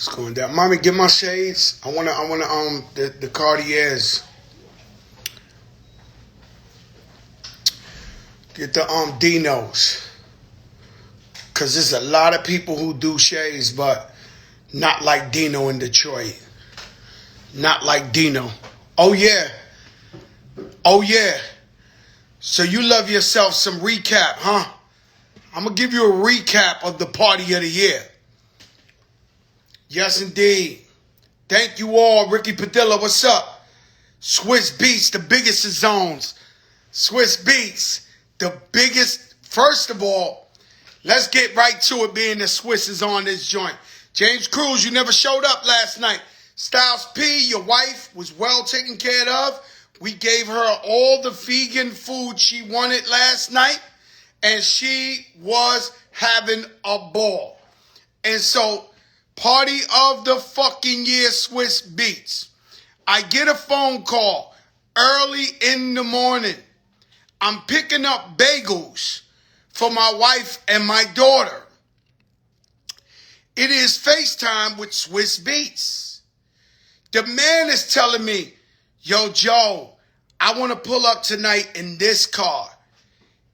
It's going down. Mommy, get my shades. I wanna the cartiers. Get the dinos. Cause there's a lot of people who do shades, but not like Dino in Detroit. Not like Dino. Oh yeah. Oh yeah. So you love yourself some recap, huh? I'm gonna give you a recap of the party of the year. Yes, indeed. Thank you all. Ricky Padilla, what's up? Swiss Beats, the biggest of zones. Swiss Beats, the biggest. First of all, let's get right to it being the Swiss is on this joint. James Cruz, you never showed up last night. Styles P, your wife, was well taken care of. We gave her all the vegan food she wanted last night, and she was having a ball. And so, party of the fucking year, Swiss Beats. I get a phone call early in the morning. I'm picking up bagels for my wife and my daughter. It is FaceTime with Swiss Beats. The man is telling me, yo, Joe, I want to pull up tonight in this car.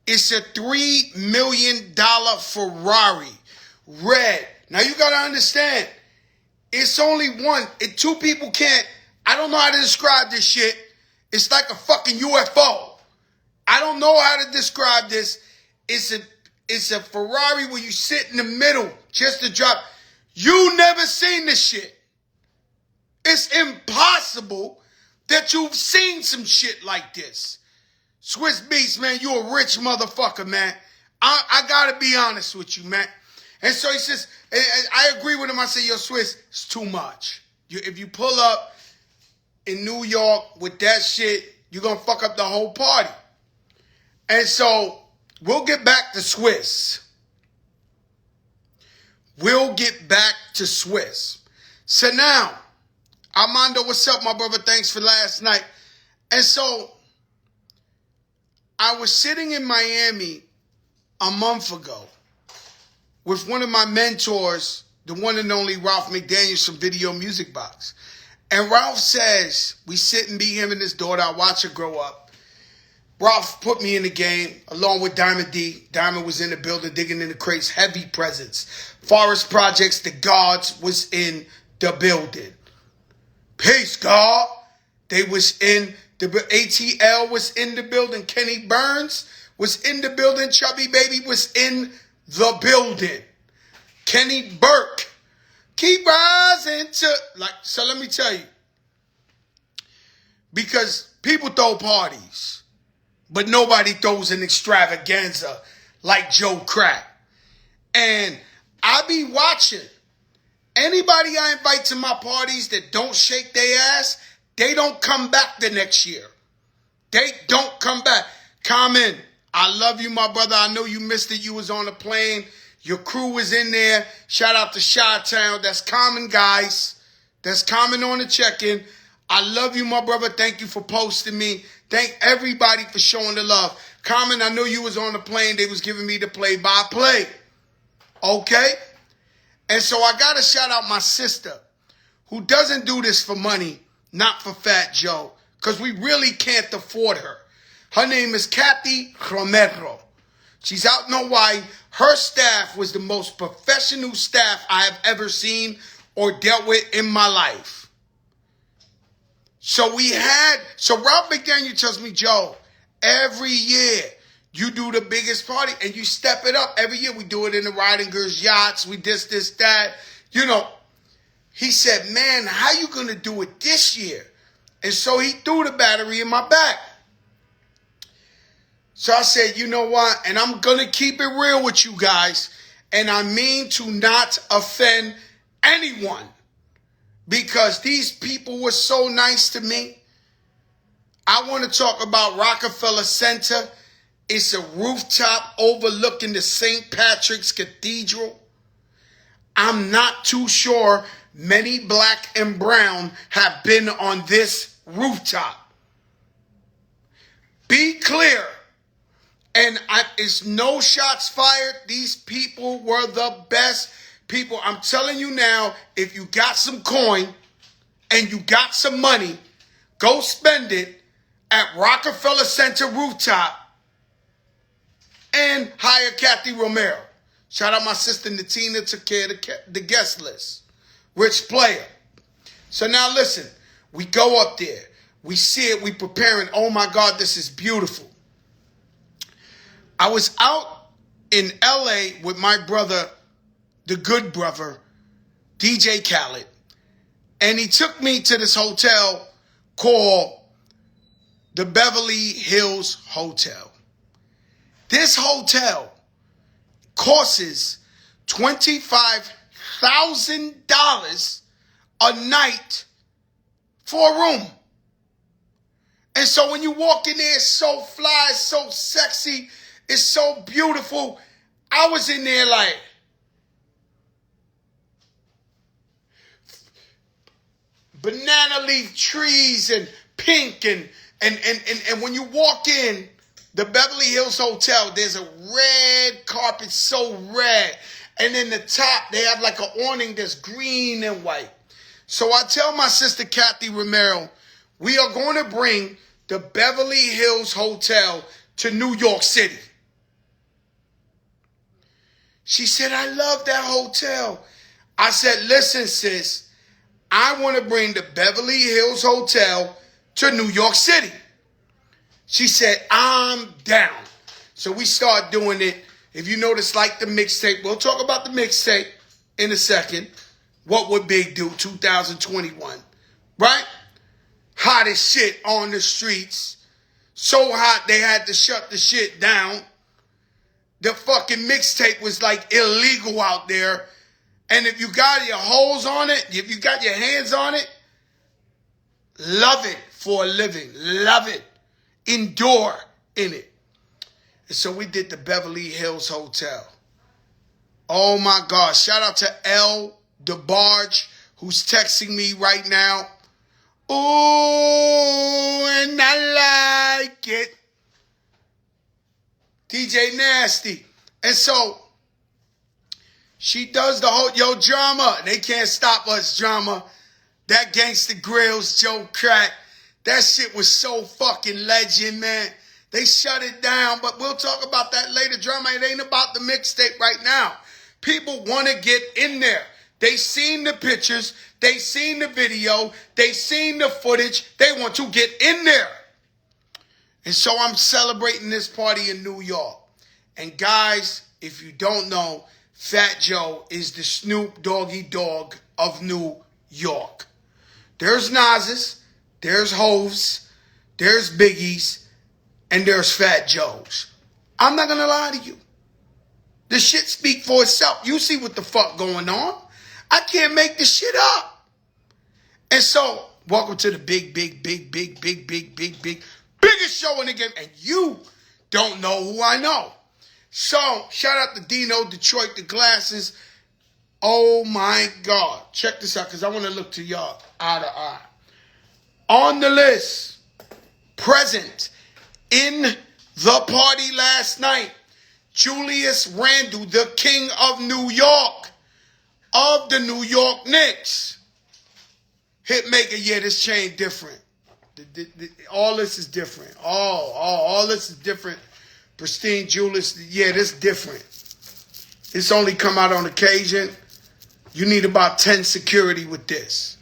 It's a $3 million Ferrari, red. Now you got to understand, it's only one. Two people can't, I don't know how to describe this shit. It's like a fucking UFO. I don't know how to describe this. It's a Ferrari where you sit in the middle just to drop. You never seen this shit. It's impossible that you've seen some shit like this. Swiss Beats, man, you a rich motherfucker, man. I gotta be honest with you, man. And so he says, I agree with him. I say, yo, Swiss, it's too much. If you pull up in New York with that shit, you're gonna fuck up the whole party. And so we'll get back to Swiss. We'll get back to Swiss. So now, Armando, what's up, my brother? Thanks for last night. And so, I was sitting in Miami a month ago with one of my mentors, the one and only Ralph McDaniels from Video Music Box. And Ralph says, we sit and be him and his daughter. I watch her grow up. Ralph put me in the game along with Diamond D. Diamond was in the building, digging in the crates, heavy presence. Forest Projects, the guards was in the building. Pisgah, they was in the ATL was in the building. Kenny Burns was in the building. Chubby Baby was in the building. Kenny Burke, keep rising to so let me tell you. Because people throw parties, but nobody throws an extravaganza like Joe Crack. And I be watching. Anybody I invite to my parties that don't shake their ass, they don't come back the next year. They don't come back. Common, I love you, my brother. I know you missed it. You was on the plane. Your crew was in there. Shout out to Chi-Town. That's Common, guys. That's Common on the check-in. I love you, my brother. Thank you for posting me. Thank everybody for showing the love. Common, I know you was on the plane. They was giving me the play-by-play. Okay? And so I got to shout out my sister, who doesn't do this for money, not for Fat Joe, because we really can't afford her. Her name is crometro. She's out in Hawaii. Her staff was the most professional staff I have ever seen or dealt with in my life. So Ralph McDaniel tells me, Joe, every year you do the biggest party and you step it up. Every year we do it in the Riding Girls yachts. We this, that. You know, he said, man, how you going to do it this year? And so he threw the battery in my back. So I said, you know what? And I'm going to keep it real with you guys. And I mean to not offend anyone. Because these people were so nice to me. I want to talk about Rockefeller Center. It's a rooftop overlooking the St. Patrick's Cathedral. I'm not too sure many black and brown have been on this rooftop. Be clear. And it's no shots fired. These people were the best People, I'm telling you now, if you got some coin and you got some money, go spend it at Rockefeller Center rooftop and hire Kathy Romero. Shout out my sister Natina, took care of the guest list. Rich player. So now listen, we go up there. We see it, we preparing. Oh my God, this is beautiful. I was out in LA with my brother, the good brother, DJ Khaled. And he took me to this hotel called the Beverly Hills Hotel. This hotel costs $25,000 a night for a room. And so when you walk in there, it's so fly, it's so sexy, it's so beautiful. I was in there like, banana leaf trees and pink and when you walk in the Beverly Hills Hotel, there's a red carpet, so red. And in the top, they have like an awning that's green and white. So I tell my sister Kathy Romero, we are going to bring the Beverly Hills Hotel to New York City. She said, I love that hotel. I said, listen, sis, I want to bring the Beverly Hills Hotel to New York City. She said, I'm down. So we start doing it. If you notice, like the mixtape, we'll talk about the mixtape in a second. What would Big do 2021? Right? Hot as shit on the streets. So hot they had to shut the shit down. The fucking mixtape was like illegal out there. And if you got your holes on it, if you got your hands on it, love it for a living. Love it. Endure in it. And so we did the Beverly Hills Hotel. Oh my God. Shout out to L. DeBarge, who's texting me right now. Ooh, and I like it. DJ Nasty. And so she does the whole, yo, drama. They can't stop us, drama. That Gangsta Grills, Joe Crack. That shit was so fucking legend, man. They shut it down, but we'll talk about that later. Drama, it ain't about the mixtape right now. People want to get in there. They seen the pictures. They seen the video. They seen the footage. They want to get in there. And so I'm celebrating this party in New York. And guys, if you don't know, Fat Joe is the Snoop Doggy Dogg of New York. There's Nas's, there's Hove's, there's Biggie's, and there's Fat Joe's. I'm not going to lie to you. The shit speak for itself. You see what the fuck going on. I can't make this shit up. And so, welcome to the biggest show in the game. And you don't know who I know. So, shout out to Dino, Detroit, the glasses. Oh my God. Check this out, because I want to look to y'all eye to eye. On the list, present in the party last night, Julius Randle, the king of New York, of the New York Knicks. Hitmaker, yeah, this chain different. All this is different. All this is different. Pristine Julius, yeah, this different. It's only come out on occasion. You need about 10 security with this.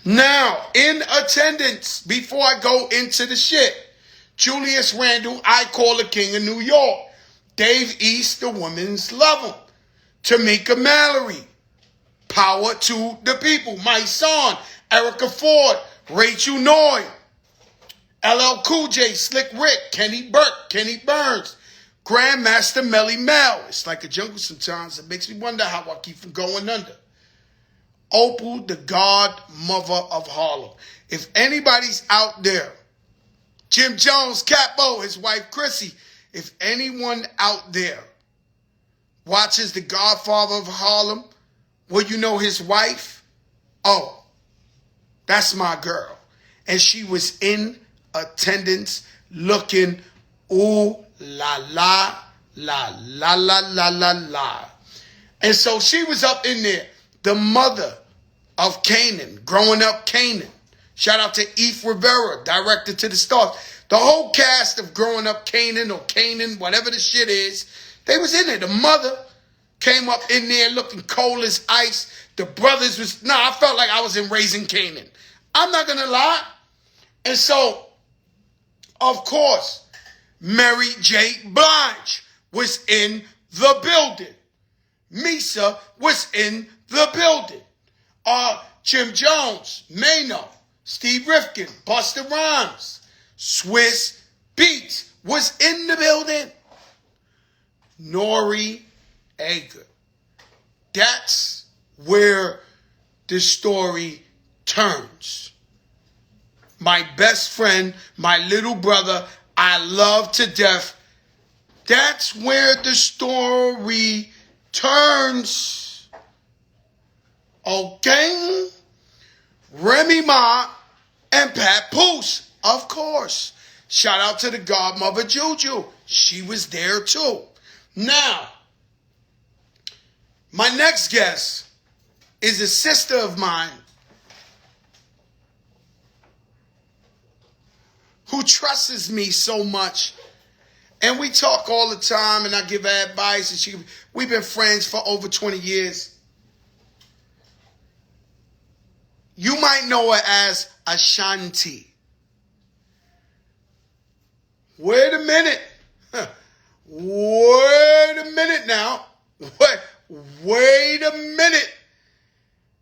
Now, in attendance, before I go into the shit, Julius Randle, I call the king of New York. Dave East, the women's love him. Tamika Mallory, power to the people. My son, Erica Ford, Rachel Noy, LL Cool J, Slick Rick, Kenny Burke, Kenny Burns, Grandmaster Melly Mel. It's like a jungle sometimes. It makes me wonder how I keep from going under. Opal, the godmother of Harlem. If anybody's out there, Jim Jones, Capo, his wife Chrissy, if anyone out there watches The Godfather of Harlem, well, you know his wife? Oh, that's my girl. And she was in attendance looking ooh la la la la la la la la. And so she was up in there, the mother of Canaan, growing up Canaan. Shout out to Eve Rivera, director to the stars. The whole cast of Growing Up Canaan or Canaan, whatever the shit is, they was in there. The mother came up in there looking cold as ice. The brothers was, I felt like I was in Raising Canaan. I'm not going to lie. And so, of course, Mary J. Blige was in the building. Misa was in the building. Jim Jones, Mano, Steve Rifkin, Busta Rhymes, Swiss Beats was in the building. Nori Ager. That's where the story turns. My best friend, my little brother, I love to death. That's where the story turns. Okay? Remy Ma and Pat Poose, of course. Shout out to the godmother Juju. She was there too. Now, my next guest is a sister of mine who trusts me so much. And we talk all the time, and I give her advice. And we've been friends for over 20 years. You might know her as Ashanti. Wait a minute. Wait a minute now. Wait a minute.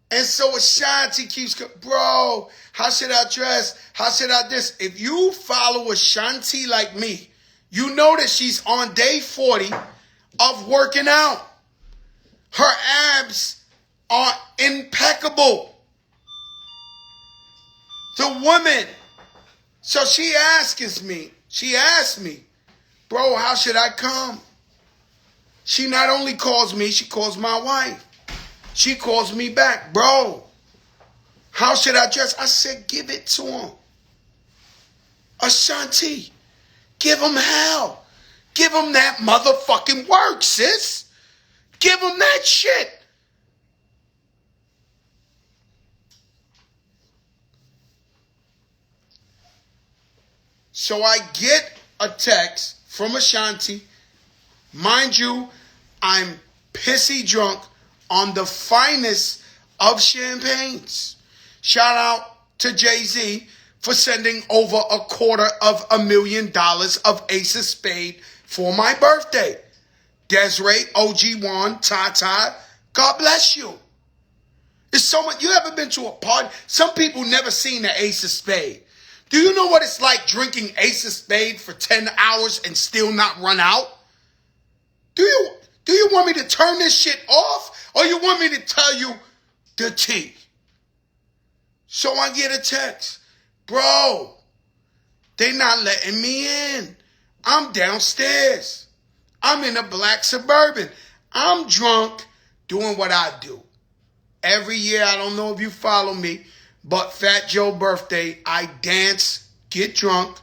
And so Ashanti keeps going, bro, how should I dress? How should I this? If you follow Ashanti like me, you know that she's on day 40 of working out. Her abs are impeccable. The woman. So she asked me, bro, how should I come? She not only calls me, she calls my wife. She calls me back, bro, how should I dress? I said, give it to him. Ashanti, give him hell. Give him that motherfucking work, sis. Give him that shit. So I get a text from Ashanti. Mind you, I'm pissy drunk on the finest of champagnes. Shout out to Jay-Z for sending over $250,000 of Ace of Spade for my birthday. Desiree, OG1, Tata, God bless you. It's so much. You ever been to a party? Some people never seen the Ace of Spade. Do you know what it's like drinking Ace of Spade for 10 hours and still not run out? Do you want me to turn this shit off? Or you want me to tell you the tea? So I get a text. Bro, they not letting me in. I'm downstairs. I'm in a black Suburban. I'm drunk doing what I do. Every year, I don't know if you follow me, but Fat Joe birthday, I dance, get drunk,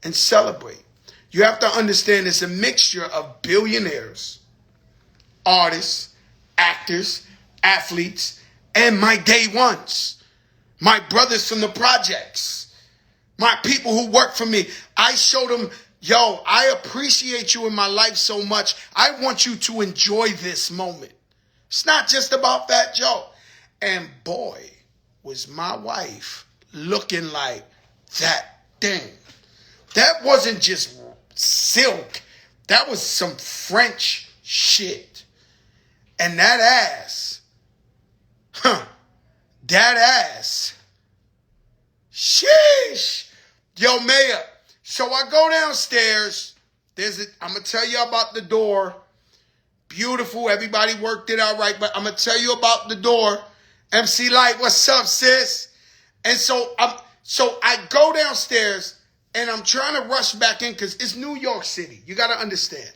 and celebrate. You have to understand it's a mixture of billionaires, artists, actors, athletes, and my day ones. My brothers from the projects. My people who work for me. I show them, yo, I appreciate you in my life so much. I want you to enjoy this moment. It's not just about Fat Joe. And boy, was my wife looking like that thing. That wasn't just silk. That was some French shit. And that ass, that ass, sheesh. Yo, Mayor, so I go downstairs. I'm going to tell you about the door. Beautiful, everybody worked it out right, but I'm going to tell you about the door. MC Light, what's up, sis? And so I go downstairs, and I'm trying to rush back in because it's New York City. You got to understand.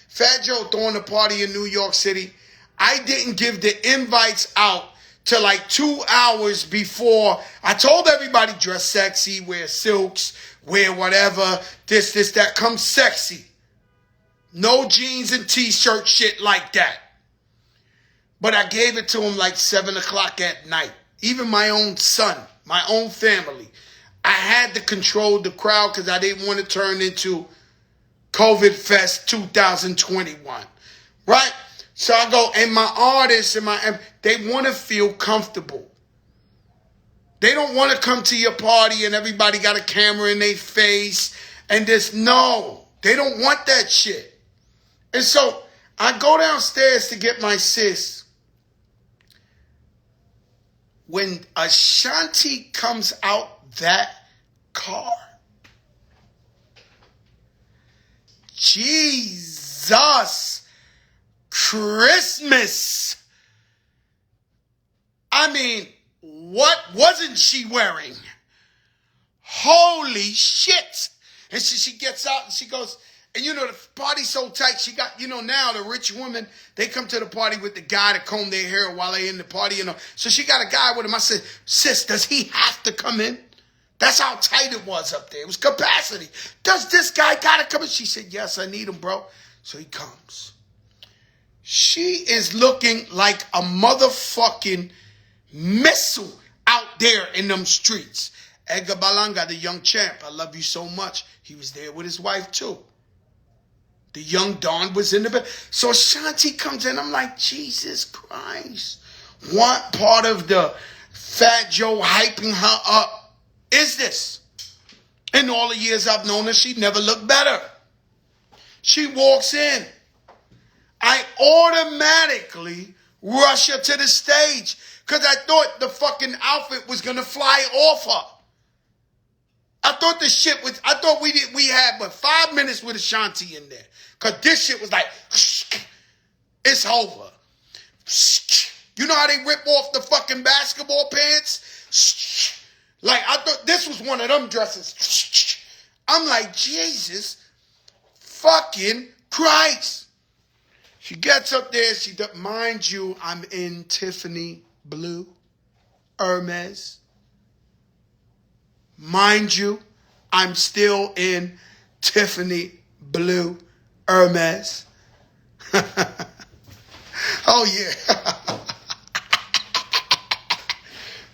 Fat Joe throwing a party in New York City. I didn't give the invites out till like 2 hours before. I told everybody dress sexy, wear silks, wear whatever, this, that. Come sexy. No jeans and t-shirt shit like that. But I gave it to him like 7 o'clock at night. Even my own son, my own family. I had to control the crowd because I didn't want to turn into COVID Fest 2021. Right? So I go, and my artists and they want to feel comfortable. They don't want to come to your party and everybody got a camera in their face and no, they don't want that shit. And so I go downstairs to get my sis. When Ashanti comes out that car, Jesus Christmas. I mean, what wasn't she wearing? Holy shit. And she gets out and she goes, and the party's so tight. She got, now the rich women, they come to the party with the guy to comb their hair while they in the party, So she got a guy with him. I said, sis, does he have to come in? That's how tight it was up there. It was capacity. Does this guy got to come in? She said, yes, I need him, bro. So he comes. She is looking like a motherfucking missile out there in them streets. Edgar Balanga, the young champ, I love you so much. He was there with his wife too. The young Don was in the bed. So Ashanti comes in. I'm like, Jesus Christ. What part of the Fat Joe hyping her up is this? In all the years I've known her, she never looked better. She walks in. I automatically rush her to the stage because I thought the fucking outfit was going to fly off her. I thought we had but 5 minutes with Ashanti in there. Because this shit was like, it's over. You know how they rip off the fucking basketball pants? Like, I thought this was one of them dresses. I'm like, Jesus fucking Christ. She gets up there. Mind you, I'm in Tiffany blue, Hermes. Mind you, I'm still in Tiffany blue, Hermes. Oh, yeah.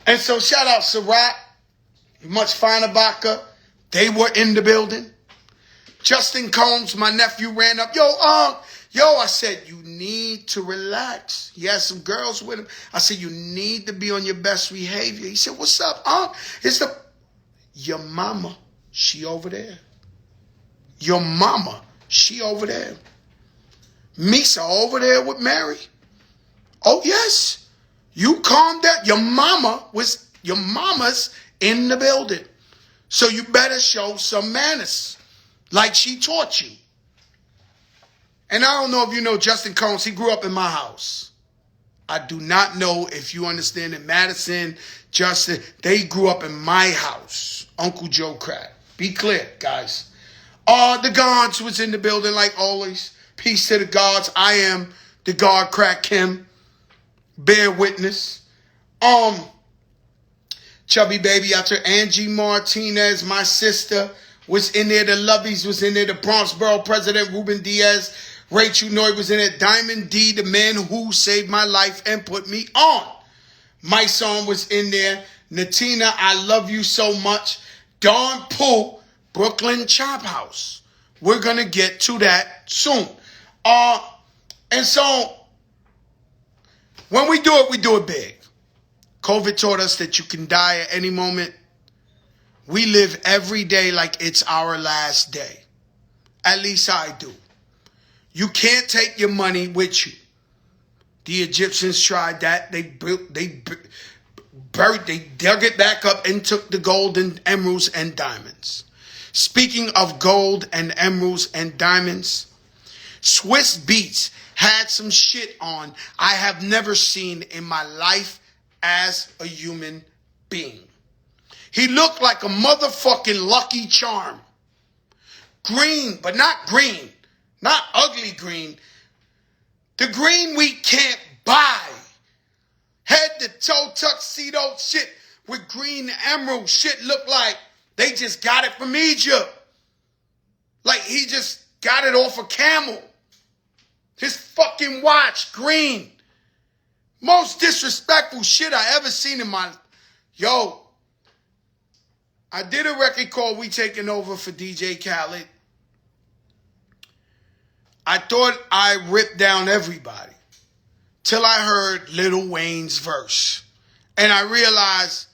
And so shout out Sarat, Much Finer Vodka. They were in the building. Justin Combs, my nephew, ran up. Yo, I said, you need to relax. He had some girls with him. I said, you need to be on your best behavior. He said, what's up, It's your mama, she over there. Your mama, she over there. Misa over there with Mary. Oh, yes. You calm down. Your mama's in the building. So you better show some manners like she taught you. And I don't know if you know Justin Combs. He grew up in my house. I do not know if you understand that Madison, Justin, they grew up in my house. Uncle Joe Crack. Be clear, guys. The guards was in the building like always. Peace to the guards. I am the guard Crack Kim. Bear witness. Chubby baby out there. Angie Martinez, my sister, was in there. The Loveys was in there. The Bronx Borough President Ruben Diaz. Rachel Noy was in there. Diamond D, the man who saved my life and put me on. My song was in there. Natina, I love you so much. Dawn Poole, Brooklyn Chop House. We're going to get to that soon. And so, when we do it big. COVID taught us that you can die at any moment. We live every day like it's our last day. At least I do. You can't take your money with you. The Egyptians tried that. They dug it back up and took the gold and emeralds and diamonds. Speaking of gold and emeralds and diamonds, Swiss Beats had some shit on I have never seen in my life as a human being. He looked like a motherfucking Lucky Charm. Green, but not green. Not ugly green. The green we can't buy. Head to toe tuxedo shit with green emerald shit look like they just got it from Egypt. Like he just got it off a camel. His fucking watch, green. Most disrespectful shit I ever seen in my... Yo, I did a record called We Taking Over for DJ Khaled. I thought I ripped down everybody till I heard Lil Wayne's verse. And I realized,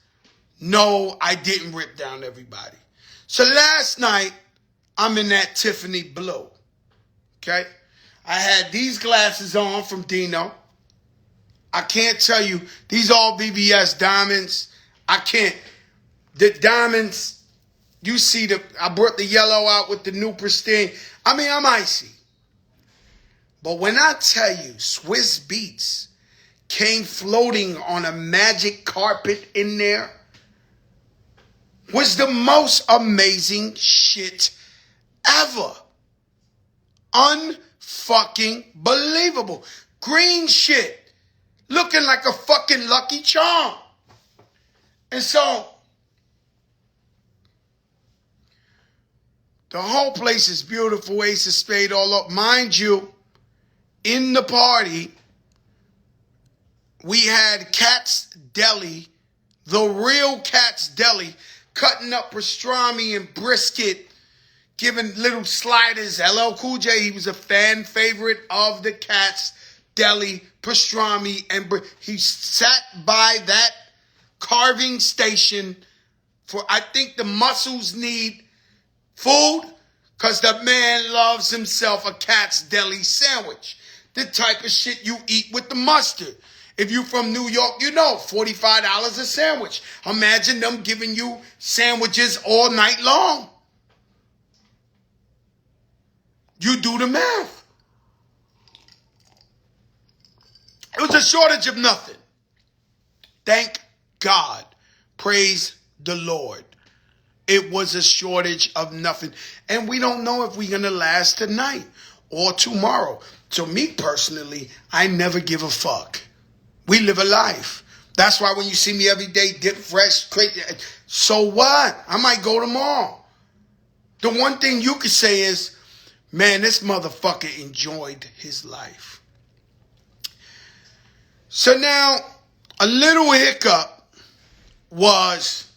no, I didn't rip down everybody. So last night, I'm in that Tiffany blue. Okay? I had these glasses on from Dino. I can't tell you, these all BBS diamonds. I can't. The diamonds, you see, I brought the yellow out with the new pristine. I mean, I'm icy. But when I tell you, Swiss Beats came floating on a magic carpet in there, was the most amazing shit ever. Unfucking believable. Green shit. Looking like a fucking Lucky Charm. And so, the whole place is beautiful. Ace of Spade all up. Mind you, in the party, we had Cat's Deli, the real Cat's Deli, cutting up pastrami and brisket, giving little sliders. LL Cool J, he was a fan favorite of the Cat's Deli, pastrami, and he sat by that carving station for, I think the muscles need food, because the man loves himself a Cat's Deli sandwich. The type of shit you eat with the mustard. If you from New York, you know, $45 a sandwich. Imagine them giving you sandwiches all night long. You do the math. It was a shortage of nothing. Thank God. Praise the Lord. It was a shortage of nothing. And we don't know if we're going to last tonight or tomorrow. So me personally, I never give a fuck. We live a life. That's why when you see me every day, dip fresh, crazy. So what? I might go tomorrow. The one thing you could say is, man, this motherfucker enjoyed his life. So now, a little hiccup was,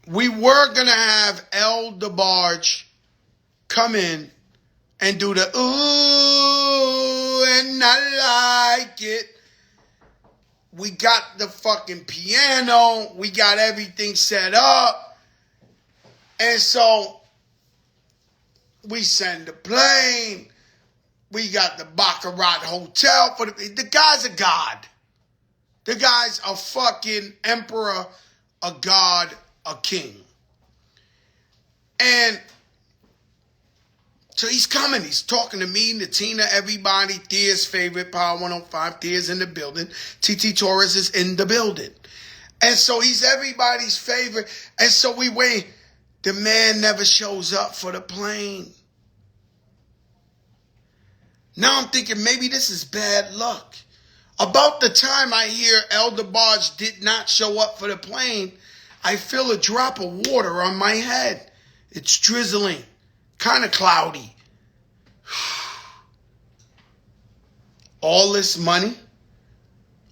we were going to have El DeBarge come in and do the ooh, and I like it. We got the fucking piano. We got everything set up. And so we send the plane. We got the Baccarat Hotel. For the guy's a god. The guy's a fucking emperor, a god, a king. And so he's coming. He's talking to me, Natina, everybody. Thea's favorite, Power 105. Thea's in the building. TT Torres is in the building. And so he's everybody's favorite. And so we wait. The man never shows up for the plane. Now I'm thinking maybe this is bad luck. About the time I hear El DeBarge did not show up for the plane, I feel a drop of water on my head. It's drizzling. Kind of cloudy. All this money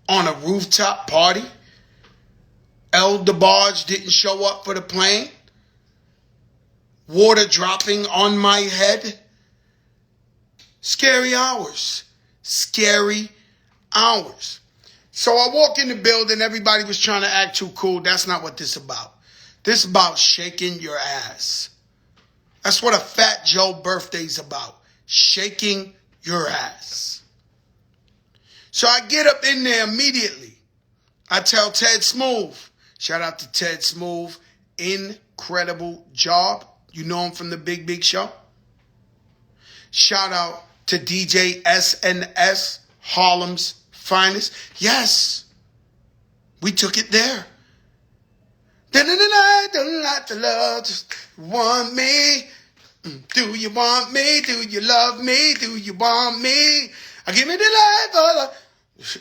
on a rooftop party. El DeBarge didn't show up for the plane. Water dropping on my head. Scary hours. Scary hours. So I walk in the building. Everybody was trying to act too cool. That's not what this is about. This is about shaking your ass. That's what a Fat Joe birthday's about. Shaking your ass. So I get up in there immediately. I tell Ted Smooth. Shout out to Ted Smooth. Incredible job. You know him from the Big Big Show. Shout out to DJ SNS, Harlem's finest. Yes. We took it there. I don't like to love, just want me. Do you want me? Do you love me? Do you want me? Give me the life.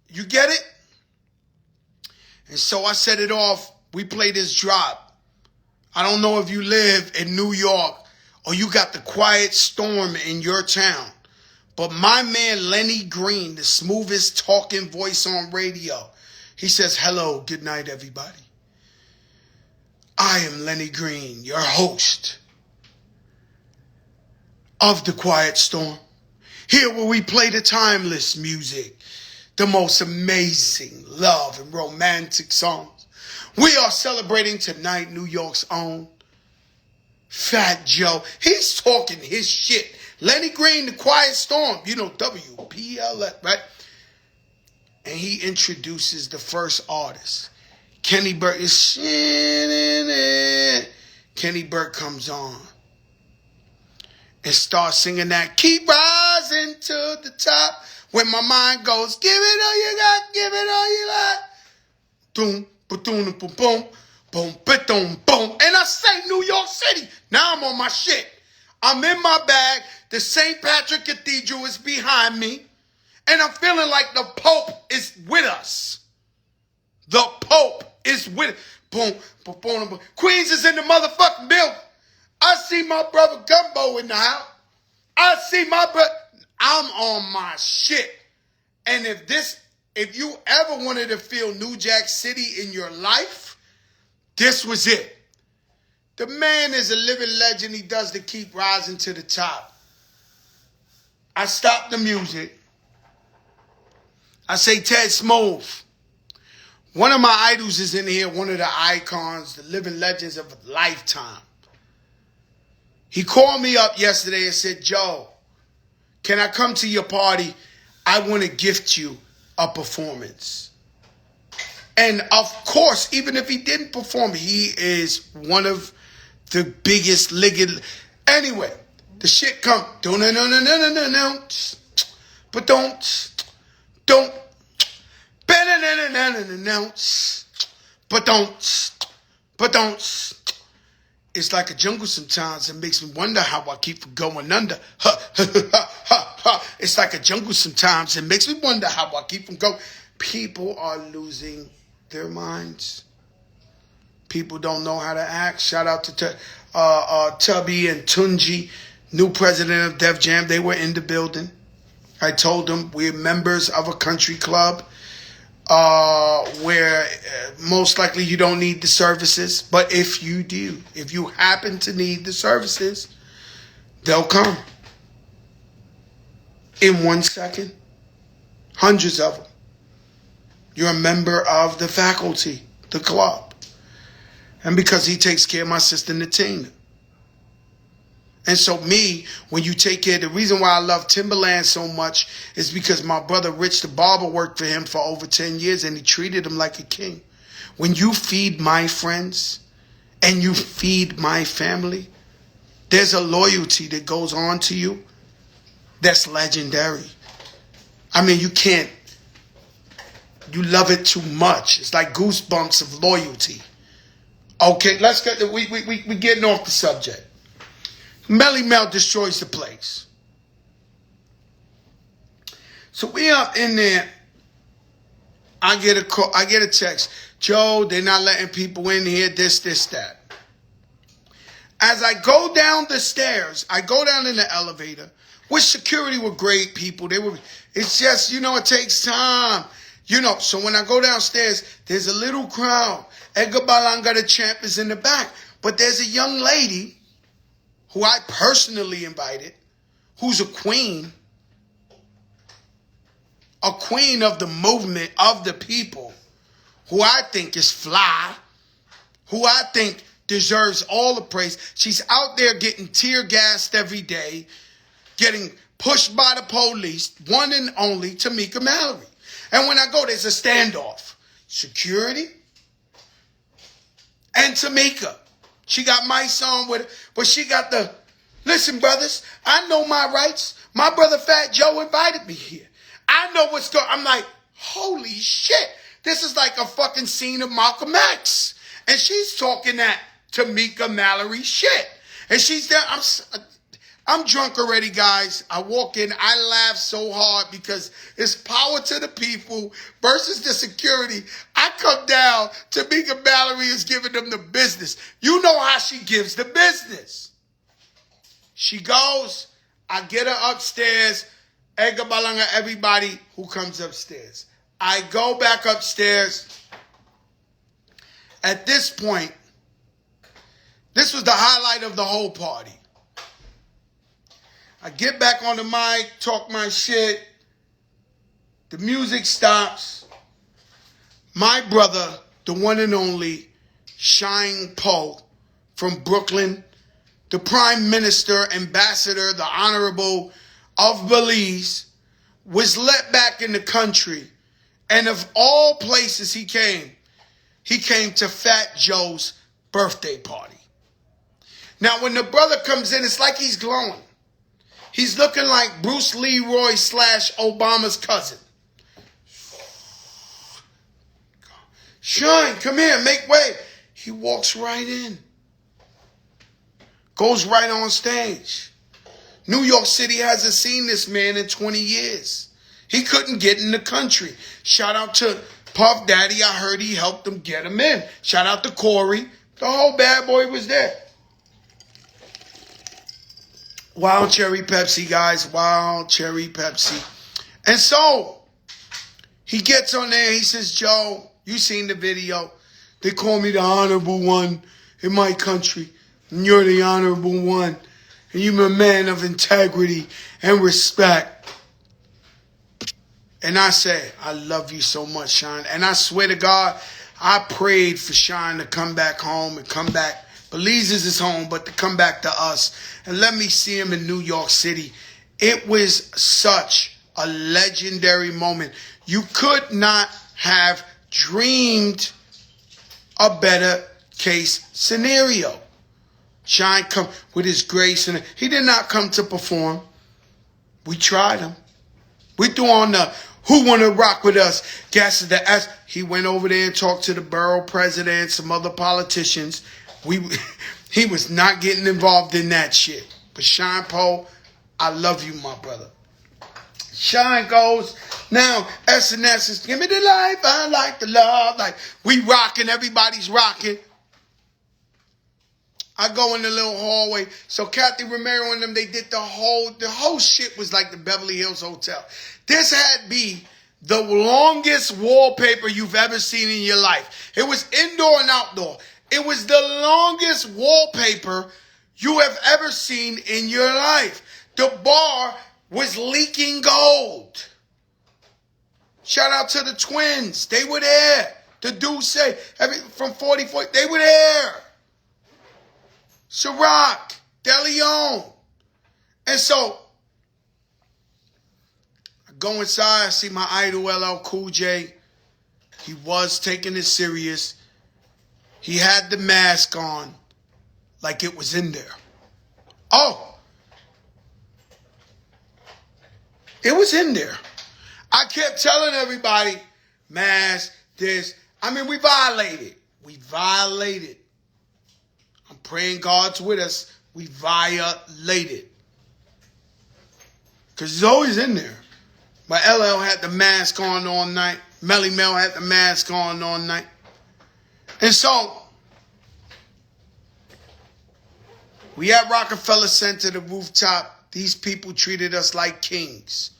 You get it? And so I set it off. We play this drop. I don't know if you live in New York or you got the quiet storm in your town, But my man Lenny Green, the smoothest talking voice on radio, he says, hello, good night, everybody. I am Lenny Green, your host of The Quiet Storm. Here where we play the timeless music, the most amazing love and romantic songs. We are celebrating tonight New York's own Fat Joe. He's talking his shit. Lenny Green, The Quiet Storm, you know, WPLF, right? And he introduces the first artist. Kenny Burke is shit in it. Kenny Burke comes on and starts singing that keep rising to the top. When my mind goes, give it all you got, give it all you got. Boom, boom, boom, boom, boom, boom, boom. And I say New York City. Now I'm on my shit. I'm in my bag. The St. Patrick Cathedral is behind me. And I'm feeling like the Pope is with us. The Pope is with us. Boom, boom, boom, boom. Queens is in the motherfucking building. I see my brother Gumbo in the house. I see my brother. I'm on my shit. And if you ever wanted to feel New Jack City in your life, this was it. The man is a living legend. He does the keep rising to the top. I stop the music. I say, Ted Smooth, one of my idols is in here, one of the icons, the living legends of a lifetime. He called me up yesterday and said, Joe, can I come to your party? I want to gift you a performance. And of course, even if he didn't perform, he is one of the biggest ligged. Anyway, the shit come. But don't. But don't. It's like a jungle sometimes. It makes me wonder how I keep from going under. It's like a jungle sometimes. It makes me wonder how I keep from going. People are losing their minds. People don't know how to act. Shout out to Chubby and Tunji, new president of Def Jam. They were in the building. I told them we're members of a country club where most likely you don't need the services. But if you do, if you happen to need the services, they'll come. In 1 second. Hundreds of them. You're a member of the faculty, the club. And because he takes care of my sister Natina. And so me, when you take care, the reason why I love Timberland so much is because my brother Rich the barber worked for him for over 10 years and he treated him like a king. When you feed my friends and you feed my family, there's a loyalty that goes on to you that's legendary. I mean, you love it too much. It's like goosebumps of loyalty. Okay, let's get, we getting off the subject. Melly Mel destroys the place. So we up in there. I get a call, I get a text. Joe, they're not letting people in here, this, that. As I go down the stairs, I go down in the elevator, which security were great people. It's just, it takes time. So when I go downstairs, there's a little crowd. Edgar Balanga the Champ is in the back. But there's a young lady who I personally invited, who's a queen of the movement, of the people, who I think is fly, who I think deserves all the praise. She's out there getting tear gassed every day, getting pushed by the police, one and only Tamika Mallory. And when I go, there's a standoff. Security and Tamika. She got mice on with her, but she got listen, brothers, I know my rights. My brother Fat Joe invited me here. I know what's going on. I'm like, holy shit. This is like a fucking scene of Malcolm X. And she's talking that Tamika Mallory shit. And she's there. I'm drunk already, guys. I walk in. I laugh so hard because it's power to the people versus the security. I come down. Tamika Mallory is giving them the business. You know how she gives the business. She goes. I get her upstairs. Edgar Balanga, everybody who comes upstairs. I go back upstairs. At this point, this was the highlight of the whole party. I get back on the mic, talk my shit. The music stops. My brother, the one and only Shine Poe from Brooklyn, the Prime Minister, Ambassador, the Honorable of Belize, was let back in the country. And of all places he came to Fat Joe's birthday party. Now, when the brother comes in, it's like he's glowing. He's looking like Bruce Leroy / Obama's cousin. Shine, come here, make way. He walks right in. Goes right on stage. New York City hasn't seen this man in 20 years. He couldn't get in the country. Shout out to Puff Daddy. I heard he helped them get him in. Shout out to Corey. The whole bad boy was there. Wild cherry Pepsi, guys. Wild cherry Pepsi. And so, he gets on there. He says, Joe, you seen the video. They call me the honorable one in my country. And you're the honorable one. And you're a man of integrity and respect. And I say, I love you so much, Shine. And I swear to God, I prayed for Shine to come back home and come back. Belize is his home, but to come back to us. And let me see him in New York City. It was such a legendary moment. You could not have dreamed a better case scenario. Shine come with his grace, and he did not come to perform. We tried him. We threw on the who want to rock with us. Gas the ass. He went over there and talked to the borough president, some other politicians. He was not getting involved in that shit. But Shine Poe, I love you, my brother. Shine goes, now SNS is give me the life, I like the love. Like, we rocking, everybody's rocking. I go in the little hallway. So Kathy Romero and them, they did the whole shit was like the Beverly Hills Hotel. This had to be the longest wallpaper you've ever seen in your life. It was indoor and outdoor. It was the longest wallpaper you have ever seen in your life. The bar was leaking gold. Shout out to the twins. They were there. The dude say from 44, they were there. Ciroc, De Leon. And so, I go inside, I see my idol, LL Cool J. He was taking it serious. He had the mask on like it was in there. Oh. It was in there. I kept telling everybody, mask, this. I mean, we violated. We violated. I'm praying God's with us. We violated. Because he's always in there. But LL had the mask on all night. Melly Mel had the mask on all night. And so, we at Rockefeller Center, the rooftop. These people treated us like kings.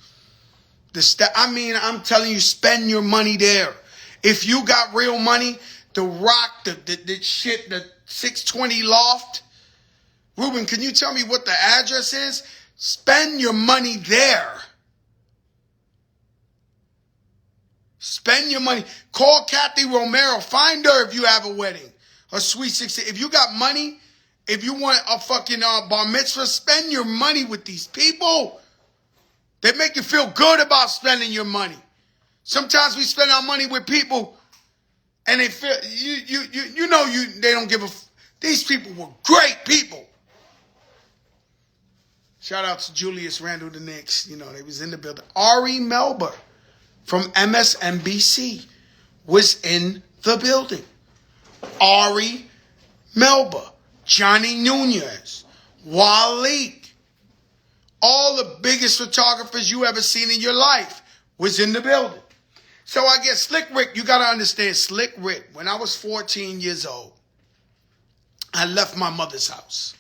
I'm telling you, spend your money there. If you got real money, the Rock, the shit, the 620 loft. Ruben, can you tell me what the address is? Spend your money there. Spend your money. Call Kathy Romero. Find her if you have a wedding. A sweet 16. If you got money, if you want a fucking bar mitzvah, spend your money with these people. They make you feel good about spending your money. Sometimes we spend our money with people and they feel, they don't give a, these people were great people. Shout out to Julius Randle, the Knicks. They was in the building. Ari Melber from MSNBC was in the building. Ari Melber, Johnny Nunez, Waleed. All the biggest photographers you ever seen in your life was in the building. So I guess Slick Rick, you got to understand, Slick Rick, when I was 14 years old, I left my mother's house.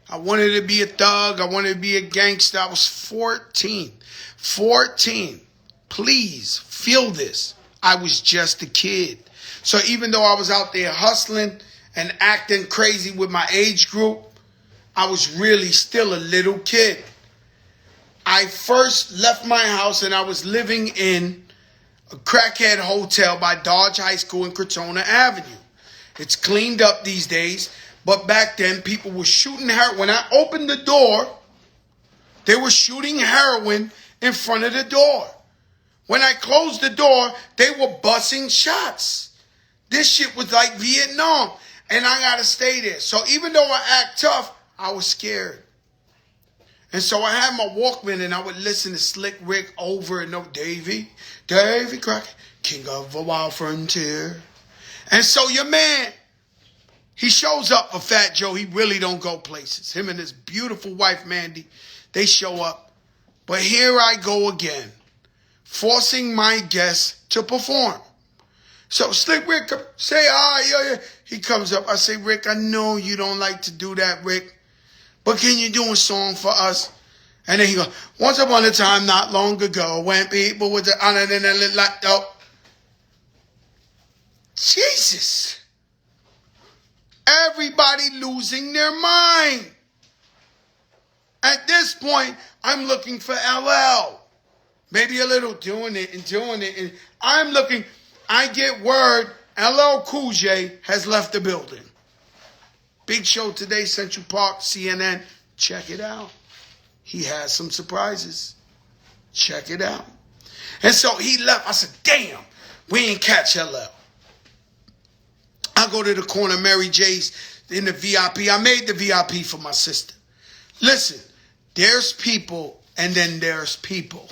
I wanted to be a thug. I wanted to be a gangster. I was 14. 14. Please feel this. I was just a kid. So even though I was out there hustling and acting crazy with my age group, I was really still a little kid. I first left my house and I was living in a crackhead hotel by Dodge High School in Crotona Avenue. It's cleaned up these days, but back then people were shooting heroin. When I opened the door, they were shooting heroin in front of the door. When I closed the door, they were busting shots. This shit was like Vietnam, and I gotta stay there. So even though I act tough, I was scared. And so I had my Walkman and I would listen to Slick Rick over and over. Davy Crockett, king of the wild frontier. And so your man, he shows up for Fat Joe. He really don't go places. Him and his beautiful wife, Mandy, they show up. But here I go again, forcing my guests to perform. So Slick Rick say, yeah. He comes up. I say, Rick, I know you don't like to do that, Rick. But can you do a song for us? And then he goes, once upon a time, not long ago, when people with the honor and the like, oh. Jesus. Everybody losing their mind. At this point, I'm looking for LL. Maybe a little doing it. And I'm looking, I get word, LL Cool J has left the building. Big show today, Central Park, CNN. Check it out. He has some surprises. Check it out. And so he left. I said, damn, we ain't catch LL. I go to the corner, Mary J's in the VIP. I made the VIP for my sister. Listen, there's people and then there's people.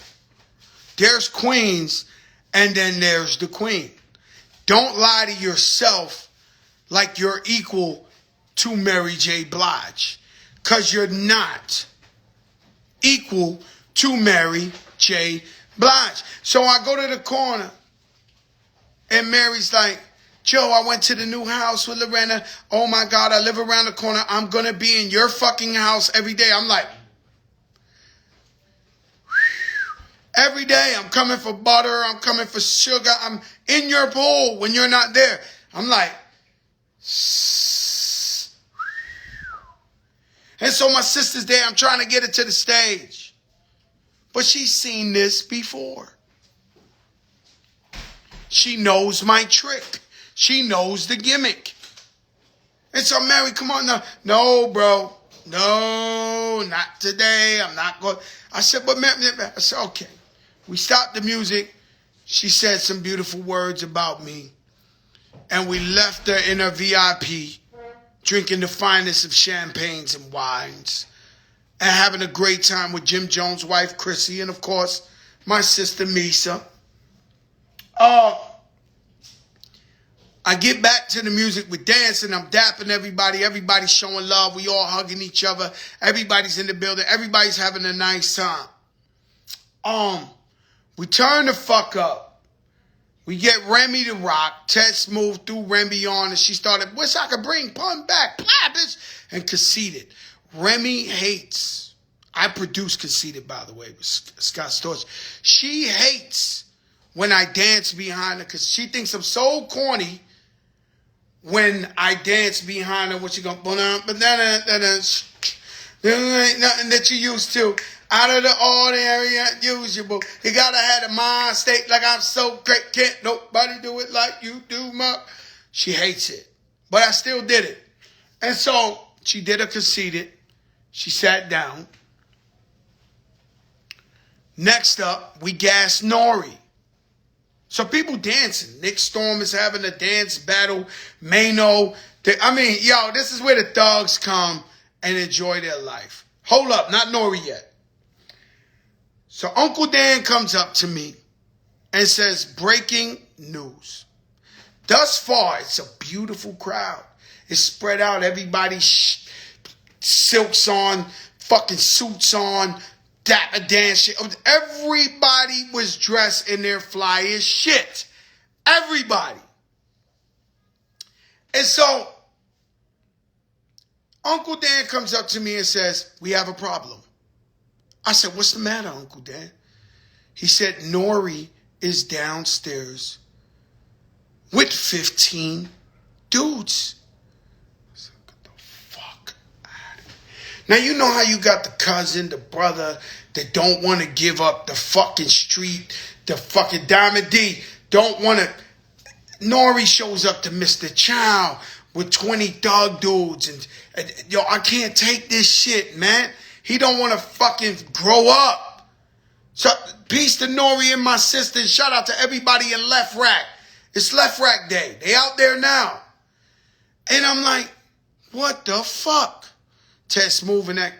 There's queens and then there's the queen. Don't lie to yourself like you're equal to Mary J. Blige, because you're not equal to Mary J. Blige. So I go to the corner, and Mary's like, Joe, I went to the new house with Lorena. Oh my God, I live around the corner. I'm going to be in your fucking house every day. I'm like, every day I'm coming for butter. I'm coming for sugar. I'm in your pool when you're not there. I'm like, and so my sister's there. I'm trying to get her to the stage. But she's seen this before. She knows my trick. She knows the gimmick. And so, Mary, come on now. No, bro. No, not today. I'm not going. I said, but Mary, I said, okay. We stopped the music. She said some beautiful words about me. And we left her in her VIP, drinking the finest of champagnes and wines, and having a great time with Jim Jones' wife, Chrissy, and of course, my sister, Misa. I get back to the music with dancing. I'm dapping everybody. Everybody's showing love. We all hugging each other. Everybody's in the building. Everybody's having a nice time. We turn the fuck up. We get Remy to rock. Tess moved through Remy on, and she started, wish I could bring Pun back, bitch, and Conceited. Remy hates. I produced Conceited, by the way, with Scott Storch. She hates when I dance behind her because she thinks I'm so corny when I dance behind her. What she going, there ain't nothing that you used to. Out of the ordinary, unusual. You gotta have a mind state like I'm so great. Can't nobody do it like you do, ma. She hates it. But I still did it. And so she did a Conceited. She sat down. Next up, we gassed Nori. So people dancing. Nick Storm is having a dance battle. Mano. This is where the thugs come and enjoy their life. Hold up, not Nori yet. So Uncle Dan comes up to me and says, breaking news. Thus far, it's a beautiful crowd. It's spread out. Everybody silks on, fucking suits on, dapper dance shit. Everybody was dressed in their flyest shit. Everybody. And so Uncle Dan comes up to me and says, we have a problem. I said, what's the matter, Uncle Dan? He said, Nori is downstairs with 15 dudes. I said, get the fuck out of here. Now, you know how you got the cousin, the brother that don't want to give up the fucking street, the fucking Diamond D, don't want to. Nori shows up to Mr. Chow with 20 thug dudes. And yo, I can't take this shit, man. He don't want to fucking grow up. So, peace to Nori and my sister. Shout out to everybody in Left Rack. It's Left Rack Day. They out there now. And I'm like, what the fuck? Ted Smooth and that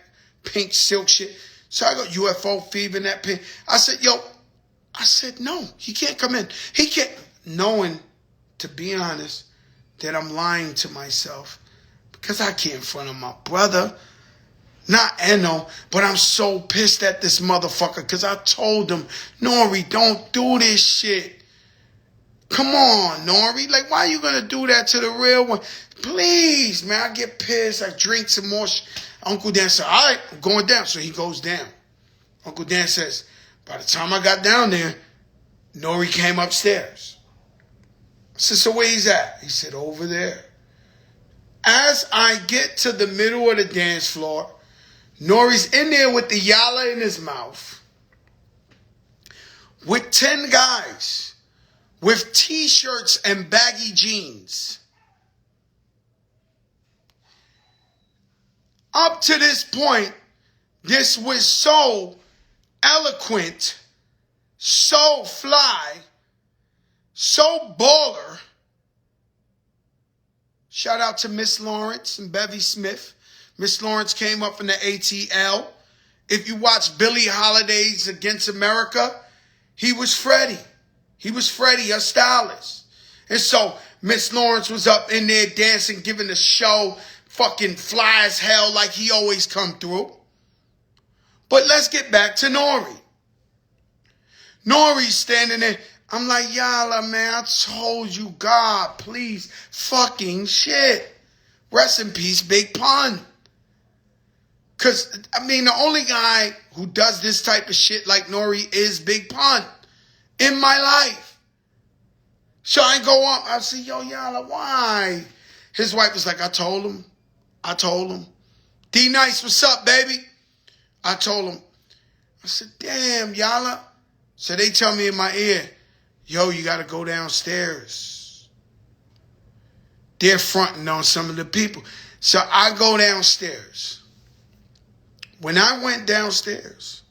pink silk shit. So I go, UFO fever and that pink. I said, no, he can't come in. He can't. Knowing, to be honest, that I'm lying to myself because I can't in front of my brother. Not Eno, but I'm so pissed at this motherfucker because I told him, Nori, don't do this shit. Come on, Nori. Like, why are you going to do that to the real one? Please, man, I get pissed. I drink some more. Uncle Dan said, all right, I'm going down. So he goes down. Uncle Dan says, by the time I got down there, Nori came upstairs. I said, so where he's at? He said, over there. As I get to the middle of the dance floor, Nori's in there with the yalla in his mouth with 10 guys with t-shirts and baggy jeans. Up to this point, this was so eloquent, so fly, so baller. Shout out to Miss Lawrence and Bevy Smith. Miss Lawrence came up from the ATL. If you watch Billie Holiday's Against America, he was Freddie. He was Freddie, her stylist. And so Miss Lawrence was up in there dancing, giving the show, fucking fly as hell like he always come through. But let's get back to Nori. Nori's standing there. I'm like, Yala, man, I told you, God, please, fucking shit. Rest in peace, Big Pun. Because, I mean, the only guy who does this type of shit like Nori is Big Pun in my life. So I go up. I say, yo, Yala, why? His wife was like, I told him. D-Nice, what's up, baby? I told him. I said, damn, Yala. So they tell me in my ear, yo, you got to go downstairs. They're fronting on some of the people. So I go downstairs. When I went downstairs,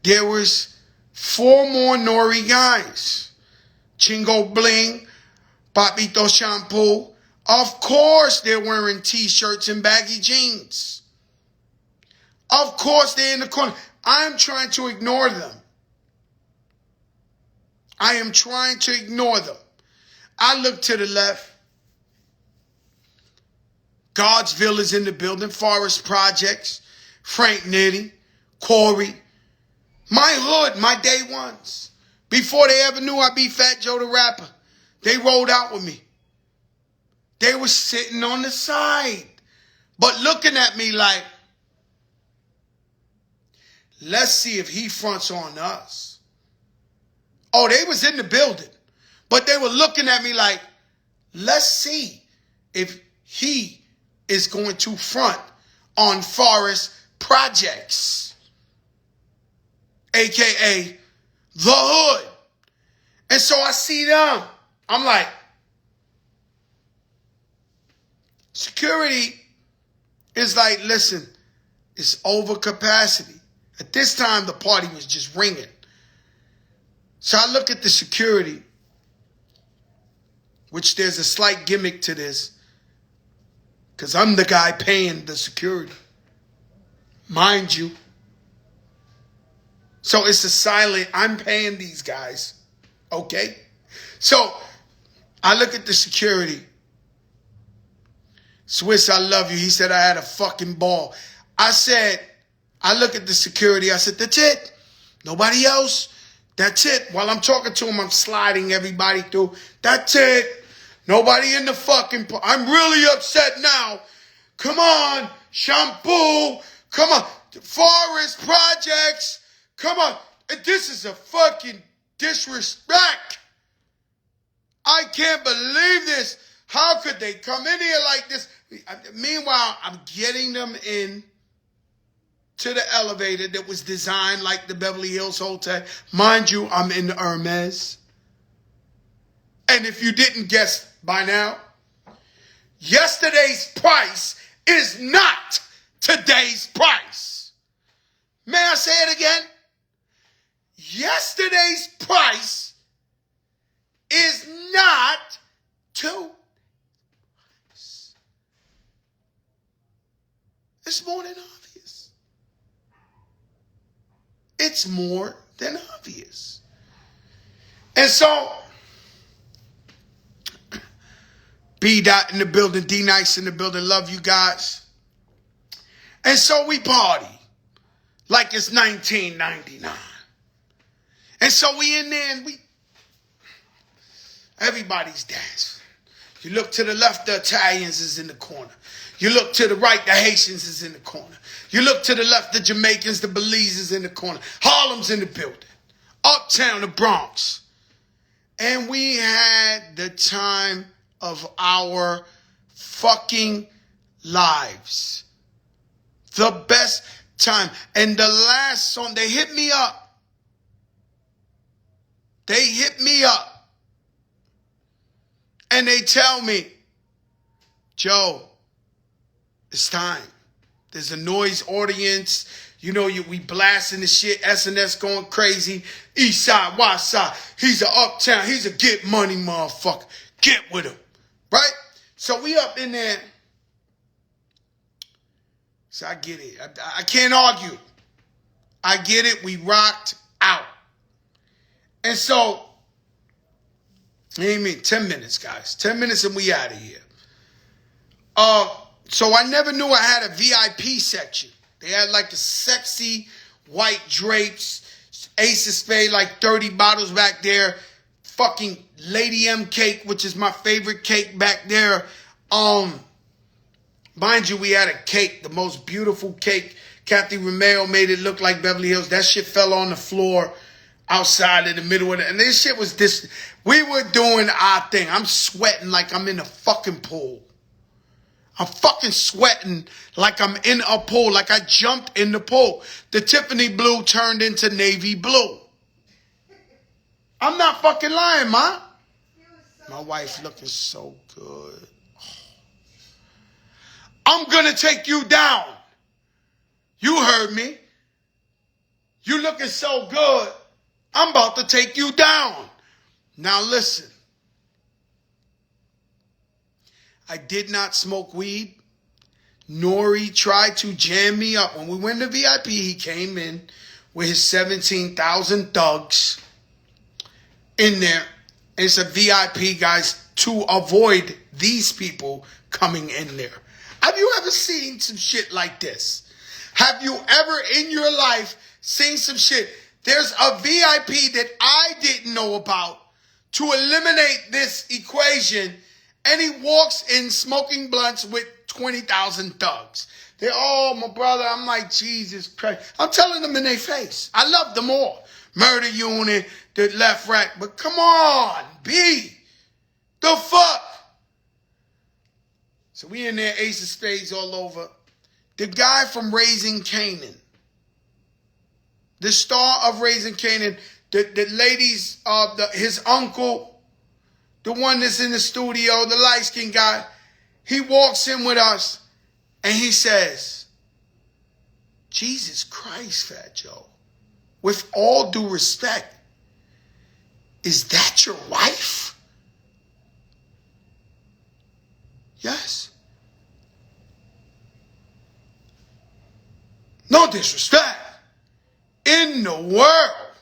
there was 4 more Nori guys. Chingo Bling, Papito Shampoo. Of course they're wearing t-shirts and baggy jeans. Of course they're in the corner. I'm trying to ignore them. I am trying to ignore them. I look to the left. Godsville is in the building. Forest Projects. Frank Nitty. Corey. My hood, my day ones. Before they ever knew I'd be Fat Joe the Rapper. They rolled out with me. They were sitting on the side. But looking at me like, let's see if he fronts on us. Oh, they was in the building. But they were looking at me like, let's see if he is going to front on Forest Projects, a.k.a. the hood. And so I see them. I'm like, security is like, listen, it's over capacity. At this time, the party was just ringing. So I look at the security, which there's a slight gimmick to this, because I'm the guy paying the security. Mind you. So it's a silent, I'm paying these guys. Okay? So I look at the security. Swiss, I love you. He said I had a fucking ball. I look at the security. I said, that's it. Nobody else. That's it. While I'm talking to him, I'm sliding everybody through. That's it. Nobody in the fucking... I'm really upset now Come on, shampoo. Come on, forest projects. Come on. This is a fucking disrespect. I can't believe this. How could they come in here like this? Meanwhile, I'm getting them in to the elevator that was designed like the Beverly Hills Hotel. Mind you, I'm in the Hermes. And if you didn't guess by now, yesterday's price is not today's price. May I say it again? Yesterday's price is not today's. It's more than obvious. It's more than obvious. And so, B. Dot in the building, D. Nice in the building, love you guys. And so we party like it's 1999. And so we in there and everybody's dancing. You look to the left, the Italians is in the corner. You look to the right, the Haitians is in the corner. You look to the left, the Jamaicans, the Belize is in the corner. Harlem's in the building. Uptown, the Bronx. And we had the time of our fucking lives. The best time. And the last song, they hit me up. They hit me up. And they tell me, Joe, it's time. There's a noise audience. You know, we blasting the shit. SNS going crazy. East side, west side. He's a uptown. He's a get money motherfucker. Get with him. Right? So we up in there. So I get it. I can't argue. I get it. We rocked out. And so, I mean, 10 minutes, guys. 10 minutes and we out of here. So I never knew I had a VIP section. They had like the sexy white drapes. Ace of Spades, like 30 bottles back there. Fucking Lady M cake, which is my favorite cake back there. Mind you, we had a cake, the most beautiful cake. Kathy Romeo made it look like Beverly Hills. That shit fell on the floor outside in the middle of it. And this shit was this. We were doing our thing. I'm sweating like I'm in a fucking pool. I'm fucking sweating like I'm in a pool, like I jumped in the pool. The Tiffany blue turned into navy blue. I'm not fucking lying, ma. My wife looking so good. I'm gonna take you down. You heard me. You looking so good. I'm about to take you down. Now listen. I did not smoke weed. Nori tried to jam me up. When we went to VIP, he came in with his 17,000 thugs in there. And it's a VIP, guys, to avoid these people coming in there. Have you ever seen some shit like this? Have you ever in your life seen some shit? There's a VIP that I didn't know about to eliminate this equation. And he walks in smoking blunts with 20,000 thugs. They're all my brother. I'm like, Jesus Christ. I'm telling them in their face. I love them all. Murder unit, the left, right. But come on, B. The fuck? So we in there, Ace of Spades all over. The guy from Raising Canaan. The star of Raising Canaan. The ladies, his uncle. The one that's in the studio, the light-skinned guy, he walks in with us and he says, Jesus Christ, Fat Joe, with all due respect, is that your wife? Yes. No disrespect. In the world,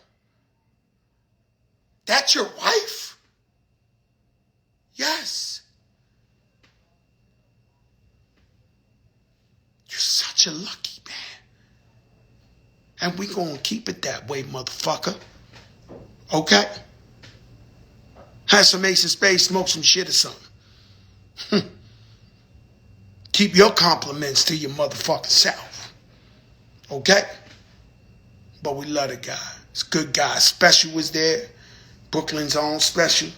that's your wife? Yes. You're such a lucky man. And we gonna keep it that way, motherfucker. Okay? Have some Ace of Spades, smoke some shit or something. Keep your compliments to your motherfucking self. Okay? But we love the guy. It's a good guy. Special was there. Brooklyn's own Special.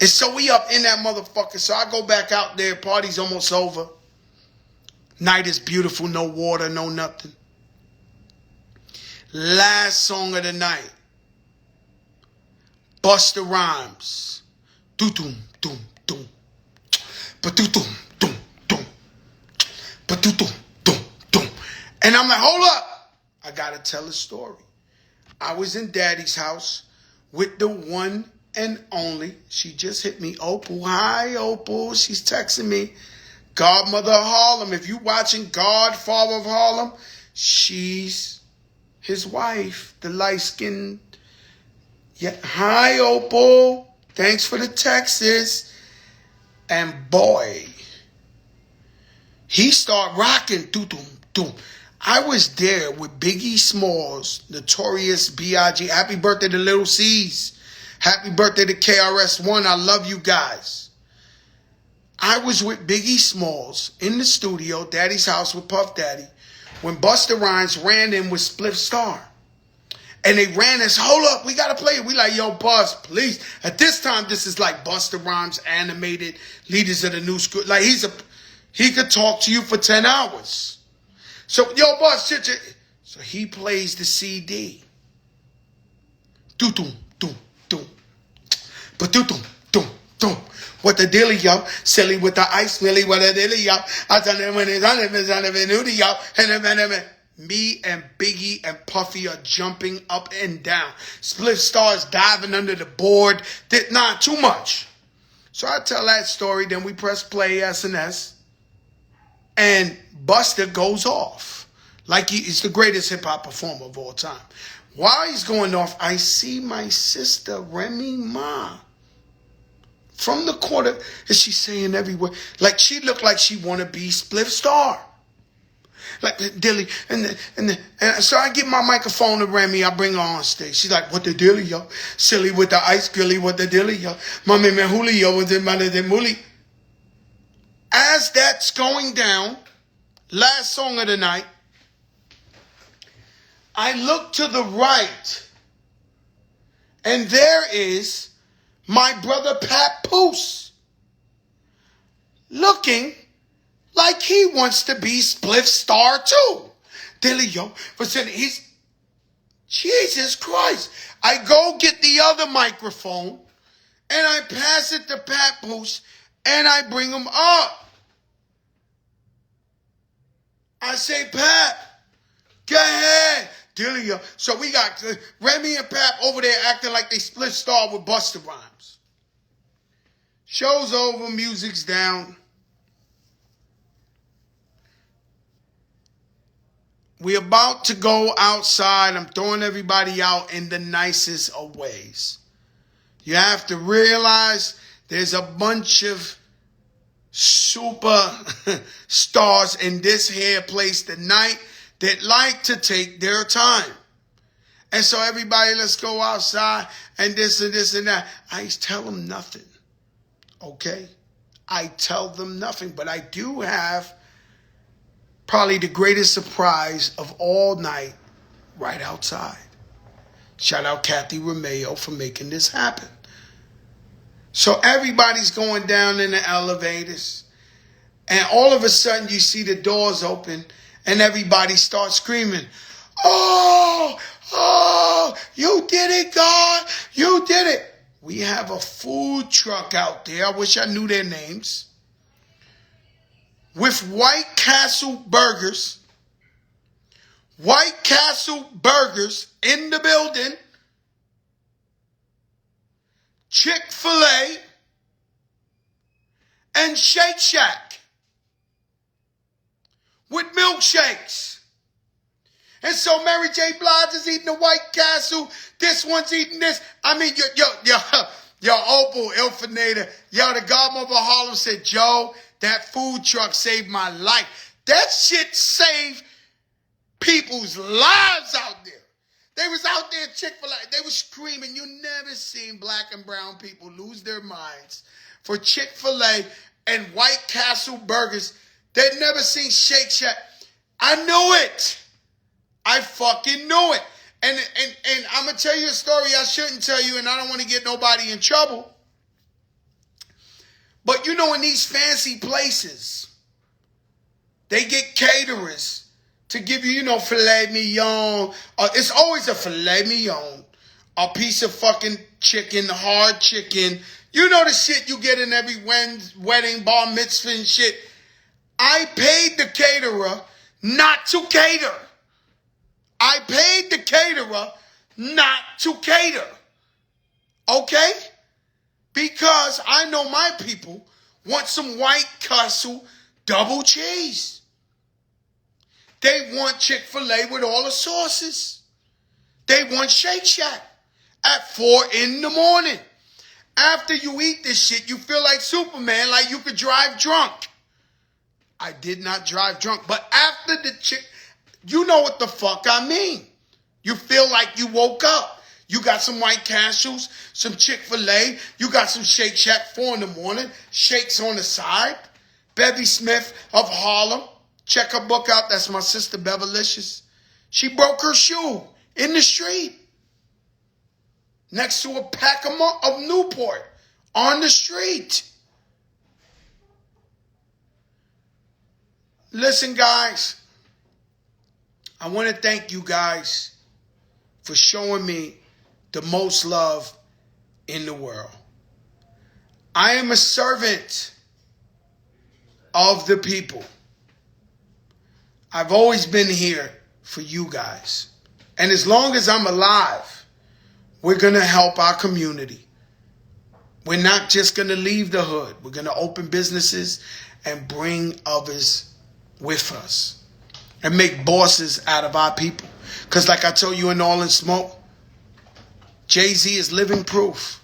And so we up in that motherfucker. So I go back out there. Party's almost over. Night is beautiful. No water, no nothing. Last song of the night. Busta Rhymes. Do-doom, doom, doom. Ba-do-doom, doom, doom. Ba-do-doom, doom, doom. And I'm like, hold up. I gotta tell a story. I was in Daddy's house with the one and only. She just hit me. Opal. Hi, Opal. She's texting me. Godmother of Harlem. If you watching Godfather of Harlem, she's his wife, the light-skinned. Yeah. Hi, Opal. Thanks for the texts. And boy, he start rocking. Doom, doom. I was there with Biggie Smalls, Notorious B.I.G. Happy birthday to Little C's. Happy birthday to KRS-One. I love you guys. I was with Biggie Smalls in the studio, Daddy's house with Puff Daddy, when Busta Rhymes ran in with Spliff Star. And they ran us, hold up, we got to play it. We like, yo, Bus, please. At this time, this is like Busta Rhymes animated Leaders of the New School. Like, he could talk to you for 10 hours. So, yo, Bus, shit. So he plays the CD. Do-doom, doom, doom. But do-doom, doom, doom. What the dilly, yo? Silly with the ice, Millie, what the dilly, yo? I done it when it's on it, yo. And me and Biggie and Puffy are jumping up and down. Spliff Star's diving under the board. Not too much. So I tell that story. Then we press play, SNS. And Busta goes off. Like he's the greatest hip-hop performer of all time. While he's going off, I see my sister, Remy Ma. From the corner. And she's saying everywhere. Like she looked like she want to be Spliff Star. Like Dilly, and so I get my microphone to Remy. I bring her on stage. She's like, "What the dilly, yo? Silly with the ice gilly, what the dilly, yo? Mami me Julio with the mother de muli." As that's going down, last song of the night, I look to the right, and there is my brother Pat Poose, looking like he wants to be Spliff Star too. Dilly, yo. But he's, Jesus Christ. I go get the other microphone and I pass it to Pat Poose and I bring him up. I say, Pat, go ahead. Dilly, yo. So we got Remy and Pat over there acting like they Spliff Star with Busta Rhymes. Show's over, music's down. We're about to go outside. I'm throwing everybody out in the nicest of ways. You have to realize there's a bunch of super stars in this here place tonight that like to take their time. And so everybody, let's go outside and this and that. I tell them nothing. Okay? I tell them nothing. But I do have probably the greatest surprise of all night right outside. Shout out Kathy Romeo for making this happen. So everybody's going down in the elevators. And all of a sudden you see the doors open and everybody starts screaming, "Oh, you did it, God. You did it." We have a food truck out there. I wish I knew their names. With White Castle burgers. White Castle burgers in the building. Chick-fil-A. And Shake Shack. With milkshakes. And so Mary J. Blige is eating the White Castle. This one's eating this. I mean, yo, Opal, Ilfinator. Yo, the Godmother of Harlem said, "Joe, that food truck saved my life." That shit saved people's lives out there. They was out there at Chick-fil-A. They was screaming. You never seen black and brown people lose their minds for Chick-fil-A and White Castle burgers. They'd never seen Shake Shack. I knew it. I fucking knew it. And I'm going to tell you a story I shouldn't tell you, and I don't want to get nobody in trouble. But you know, in these fancy places, they get caterers to give you, you know, filet mignon. It's always a filet mignon. A piece of fucking chicken, hard chicken. You know the shit you get in every wedding, bar mitzvah and shit. I paid the caterer not to cater. I paid the caterer not to cater. Okay? Because I know my people want some White Castle double cheese. They want Chick-fil-A with all the sauces. They want Shake Shack at 4 in the morning. After you eat this shit, you feel like Superman, like you could drive drunk. I did not drive drunk, but after the you know what the fuck I mean. You feel like you woke up. You got some White Castles, some Chick-fil-A. You got some Shake Shack 4 in the morning. Shakes on the side. Bevy Smith of Harlem. Check her book out. That's my sister, Beverlicious. She broke her shoe in the street. Next to a pack of Newport. On the street. Listen, guys. I want to thank you guys for showing me the most love in the world. I am a servant of the people. I've always been here for you guys. And as long as I'm alive, we're going to help our community. We're not just going to leave the hood. We're going to open businesses and bring others with us and make bosses out of our people. Because like I told you in All in Smoke, Jay-Z is living proof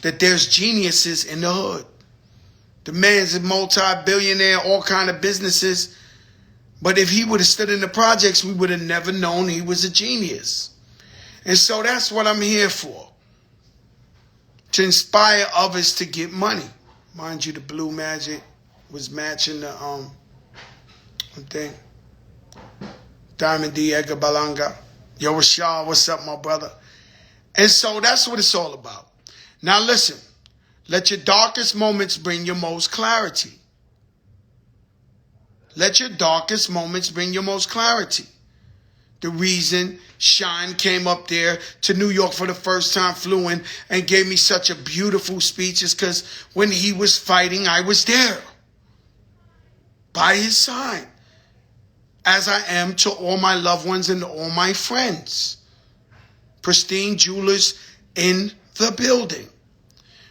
that there's geniuses in the hood. The man's a multi-billionaire, all kind of businesses. But if he would have stood in the projects, we would have never known he was a genius. And so that's what I'm here for. To inspire others to get money. Mind you, the Blue Magic was matching the thing. Diamond D. Edgar Balanga. Yo, Rashad, what's up, my brother? And so that's what it's all about. Now listen, let your darkest moments bring your most clarity. Let your darkest moments bring your most clarity. The reason Shine came up there to New York for the first time, flew in and gave me such a beautiful speech is because when he was fighting, I was there. By his side. As I am to all my loved ones and all my friends. Pristine Jewelers in the building.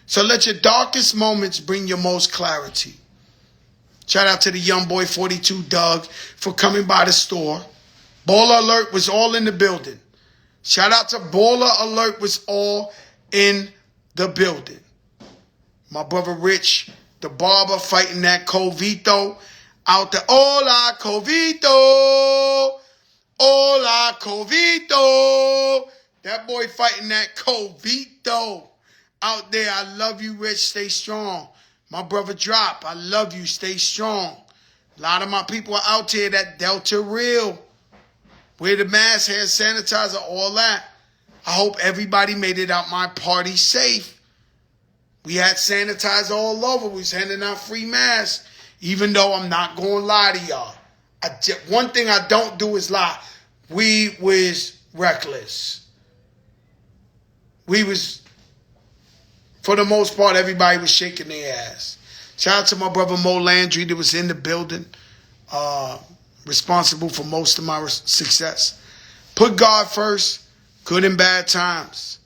So let your darkest moments bring your most clarity. Shout out to the young boy 42 Doug for coming by the store. Baller Alert was all in the building. Shout out to Baller Alert was all in the building. My brother Rich, the barber, fighting that Covito out there. Hola Covito. Hola Covito. That boy fighting that Covito out there. I love you, Rich. Stay strong. My brother Drop, I love you. Stay strong. A lot of my people are out here, that Delta Real. Wear the mask, hand sanitizer, all that. I hope everybody made it out my party safe. We had sanitizer all over. We was handing out free masks. Even though I'm not going to lie to y'all. One thing I don't do is lie. We was reckless. We was... For the most part, everybody was shaking their ass. Shout out to my brother Mo Landry that was in the building. Responsible for most of my success. Put God first, good and bad times.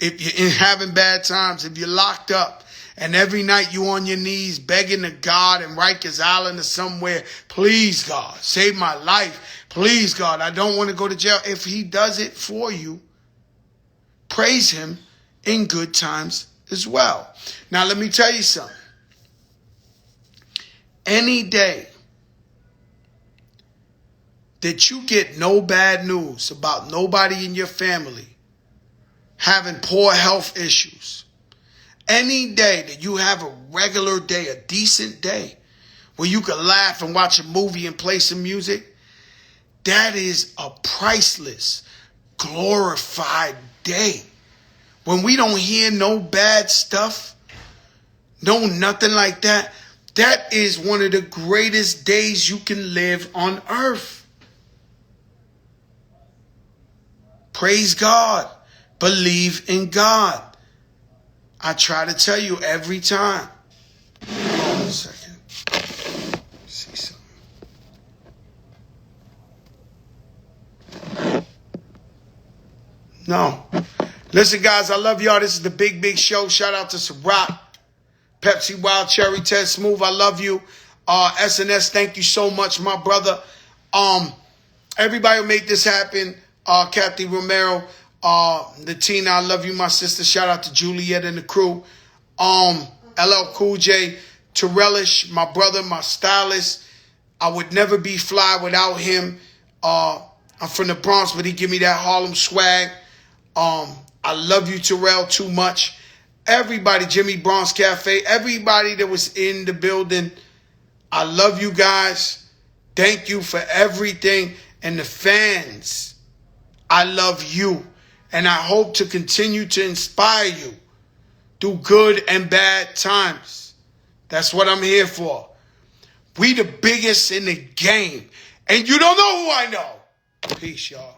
If you're having bad times, if you're locked up, and every night you on your knees begging to God in Rikers Island or somewhere, please God, save my life. Please God, I don't want to go to jail. If he does it for you, praise him in good times as well. Now let me tell you something. Any day that you get no bad news about nobody in your family having poor health issues, any day that you have a regular day, a decent day, where you can laugh and watch a movie and play some music, that is a priceless, glorified day. When we don't hear no bad stuff, no nothing like that, that is one of the greatest days you can live on earth. Praise God. Believe in God. I try to tell you every time. Hold on a second. See something. No. Listen, guys, I love y'all. This is the Big Big Show. Shout out to Ciroc, Pepsi Wild Cherry, Ted Smooth. I love you. SNS, thank you so much, my brother. Everybody will make this happen. Kathy Romero, Latina, I love you, my sister. Shout out to Juliet and the crew. LL Cool J, Terrellish, my brother, my stylist. I would never be fly without him. I'm from the Bronx, but he give me that Harlem swag. I love you, Terrell, too much. Everybody, Jimmy Bronx Cafe, everybody that was in the building, I love you guys. Thank you for everything. And the fans, I love you. And I hope to continue to inspire you through good and bad times. That's what I'm here for. We the biggest in the game. And you don't know who I know. Peace, y'all.